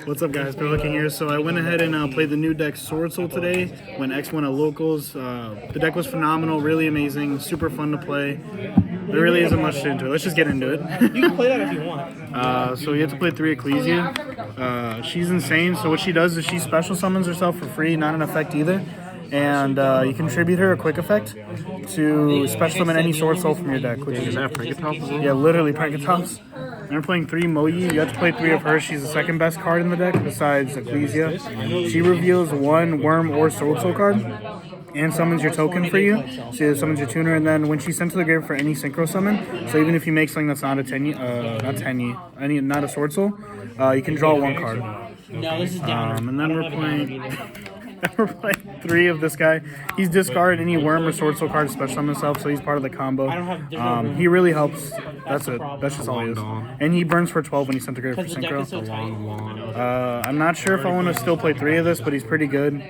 What's up, guys? Looking here. So I went ahead and played the new deck Swordsoul today when X won at locals. The deck was phenomenal, really amazing, super fun to play. There really isn't much into it. Let's just get into it. You can play that if you want. So you have to play 3 Ecclesia. She's insane. So what she does is she special summons herself for free, not an effect either. And you contribute her a quick effect to special summon any Swordsoul from your deck. Which is that Prankatops as well? Yeah, literally Prankatops. And we're playing 3 Moyi. You have to play 3 of her. She's the second best card in the deck besides Ecclesia. She reveals 1 Worm or Swordsoul card and summons your token for you. She summons your tuner, and then when she's sent to the grave for any synchro summon, so even if you make something that's not a Tenyi, not a Swordsoul, you can draw 1 card. No, this is down. And then we're playing. We're playing 3 of this guy. He's discarded any Worm or Swordsoul card to special summon himself, so he's part of the combo. He really helps. That's it. That's just all he is. And he burns for 12 when he's sent to grave for synchro. I'm not sure if I want to still play 3 of this, but he's pretty good.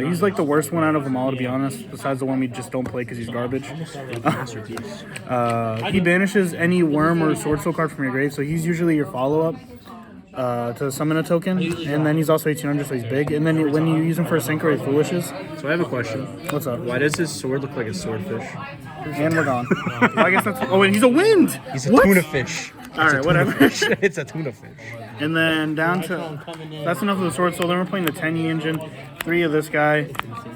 He's like the worst one out of them all, to be honest, besides the one we just don't play because he's garbage. He banishes any Worm or Swordsoul card from your grave, so he's usually your follow-up. To summon a token, and then he's also 1800, so he's big. And then when you use him for a synchro, he foolishes. So I have a question. What's up? Why does his sword look like a swordfish? And we're gone. Well, I guess that's. Oh, and he's a wind. He's a tuna fish. All right, whatever. It's a tuna fish. And then down to that's enough of the sword. So then we're playing the Tenyi engine, 3 of this guy,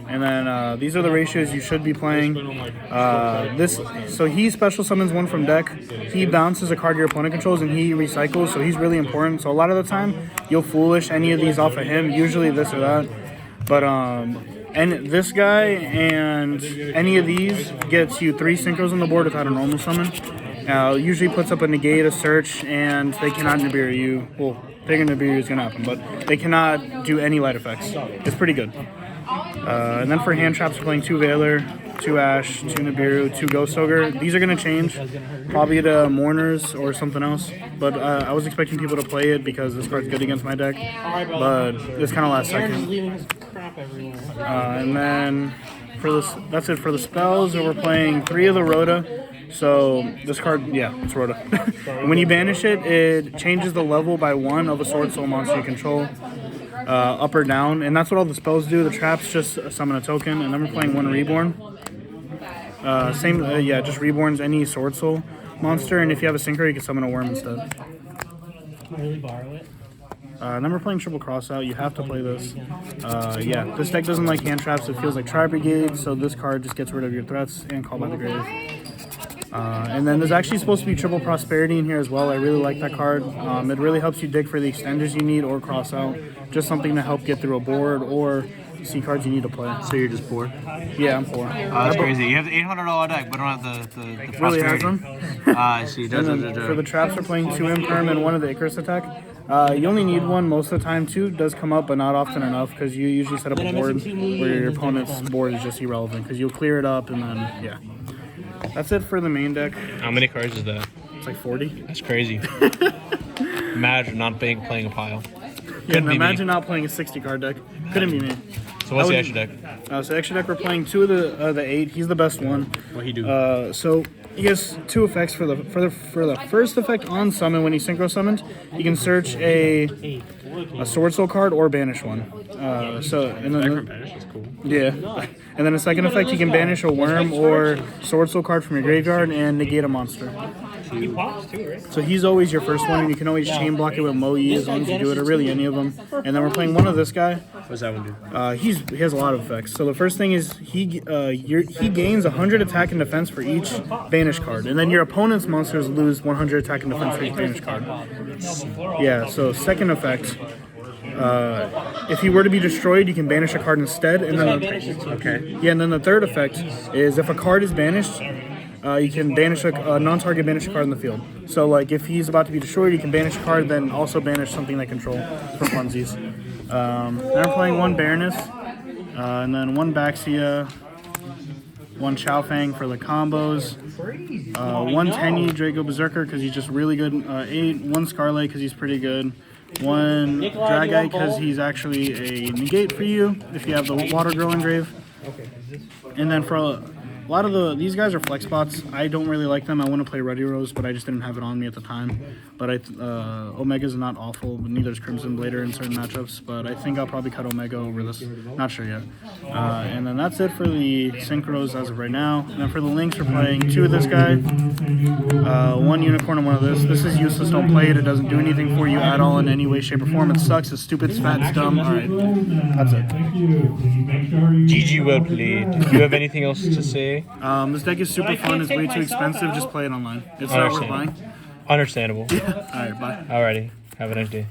and then these are the ratios you should be playing. So he special summons 1 from deck. He bounces a card your opponent controls, and he recycles. So he's really important. So a lot of the time you'll foolish any of these off of him. Usually this or that, but and this guy and any of these gets you 3 synchros on the board without a normal summon. Usually puts up a negate, a search, and they cannot Nibiru you. Well, they're going to Nibiru is going to happen, but they cannot do any light effects. It's pretty good. And then for hand traps, we're playing 2 Veiler, 2 Ash, 2 Nibiru, 2 Ghost Ogre. These are going to change, probably to Mourners or something else. But I was expecting people to play it because this card's good against my deck. But it's kind of last second. And then for this, that's it for the spells. And we're playing 3 of the Rhoda. So this card, yeah, it's Rhoda. When you banish it, it changes the level by 1 of a Swordsoul monster you control, up or down, and that's what all the spells do. The traps just summon a token, and then we're playing 1 Reborn. Just Reborns any Swordsoul monster, and if you have a synchro, you can summon a Worm instead. Then we're playing Triple Crossout. You have to play this. This deck doesn't like hand traps. It feels like Tri Brigade, so this card just gets rid of your threats and Call by the Grave. And then there's actually supposed to be Triple Prosperity in here as well. I really like that card. It really helps you dig for the extenders you need or cross out. Just something to help get through a board or see cards you need to play. So you're just poor? Yeah, I'm poor. Oh, that's crazy. You have the $800 deck, but don't have the Really has prosperity. them? I see. For the traps, we're playing 2 Imperm and 1 of the Icarus attack. You only need 1 most of the time. 2 does come up, but not often enough because you usually set up a board where your opponent's board is just irrelevant because you'll clear it up and then, yeah. That's it for the main deck. How many cards is that? It's like 40. That's crazy. Imagine not playing a pile. Yeah, imagine not playing a 60 card deck. Couldn't be me. So what's the extra deck? So extra deck, we're playing 2 of the 8. He's the best one. What he do? So he has 2 effects for the first effect on summon. When he's synchro summoned, you can search a Swordsoul card or banish one. That's cool. Yeah. And then the second effect, you can banish a Worm or Swordsoul card from your graveyard and negate a monster. He pops too, right? So he's always your first one, and you can always chain block it with Moyi as long as you do it, or really any of them. And then we're playing 1 of this guy. What does that one do? He has a lot of effects. So the first thing is he gains 100 attack and defense for each banish card, and then your opponent's monsters lose 100 attack and defense for each banish card. Yeah. So second effect. If he were to be destroyed, you can banish a card instead. And then and then the third effect is if a card is banished, you can banish a non-target banish card in the field. So like if he's about to be destroyed, you can banish a card, then also banish something they control for funsies. Then we're playing 1 Baroness, and then 1 Baxia, 1 Chow Fang for the combos, 1 Tenyi Draco Berserker because he's just really good, 8, 1 Scarlet because he's pretty good, 1 Dragite because he's actually a negate for you if you have the Water Girl engrave. And then for A lot of these guys are flex spots. I don't really like them. I want to play Ready Rose, but I just didn't have it on me at the time. But Omega's not awful, but neither is Crimson Blader in certain matchups. But I think I'll probably cut Omega over this. Not sure yet. And then that's it for the Synchros as of right now. And then for the links, we're playing 2 of this guy, 1 Unicorn and 1 of this. This is useless. Don't play it. It doesn't do anything for you at all in any way, shape, or form. It sucks. It's stupid. It's fat. It's dumb. All right. That's it. GG, well played. Do you have anything else to say? This deck is super fun. It's way too expensive. Just play it online. It's not worth buying. Understandable. All right. Bye. Alrighty. Have a nice day.